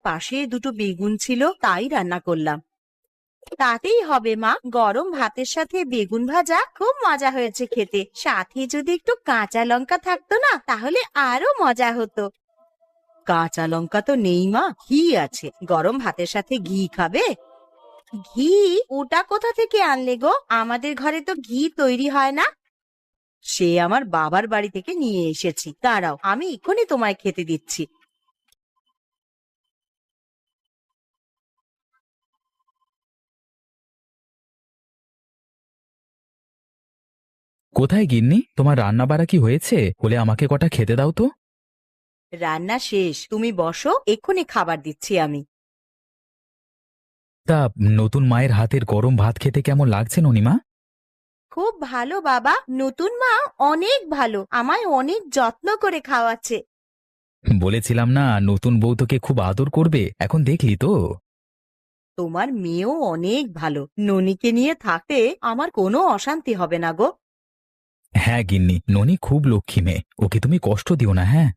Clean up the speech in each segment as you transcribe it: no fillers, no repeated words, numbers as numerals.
পাশে দুটো বেগুন ছিল, তাই রান্না করলাম। তাতেই হবে মা, গরম ভাতের সাথে বেগুন ভাজা খুব মজা হয়েছে খেতে। সাথে যদি একটু কাঁচা লঙ্কা থাকতো না, তাহলে আরো মজা হতো। কাঁচা লঙ্কা তো নেই মা, ঘি আছে। গরম ভাতের সাথে ঘি খাবে? ঘি? ওটা কোথা থেকে আনলে গো? আমাদের ঘরে তো ঘি তৈরি হয় না। সে আমার বাবার বাড়ি থেকে নিয়ে এসেছি। দাঁড়াও, আমি এক্ষুনি তোমায় খেতে দিচ্ছি। কোথায় গিন্নি, তোমার রান্না বাড়া কি হয়েছে? হলে আমাকে কটা খেতে দাও তো। রান্না শেষ, তুমি বসো, এক্ষুনি খাবার দিচ্ছি আমি। তা নতুন মায়ের হাতের গরম ভাত খেতে কেমন লাগছে ননিমা? খুব ভালো বাবা, নতুন মা অনেক ভালো, আমায় অনেক যত্ন করে খাওয়াচ্ছে। বলেছিলাম না নতুন বউ তোকে খুব আদর করবে, এখন দেখলি তো। তোমার মেয়েও অনেক ভালো, ননিকে নিয়ে থাকতে আমার কোনো অশান্তি হবে না গো। হ্যাঁ গিন্নি, ননি খুব লক্ষ্মী মেয়ে, ওকে তুমি কষ্ট দিও না, হ্যাঁ।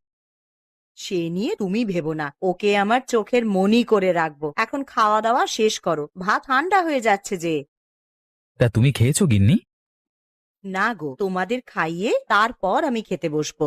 সে নিয়ে তুমি ভেবো না, ওকে আমার চোখের মনি করে রাখবো। এখন খাওয়া দাওয়া শেষ করো, ভাত ঠান্ডা হয়ে যাচ্ছে যে। তা তুমি খেয়েছো গিন্নি? না গো, তোমাদের খাইয়ে তারপর আমি খেতে বসবো।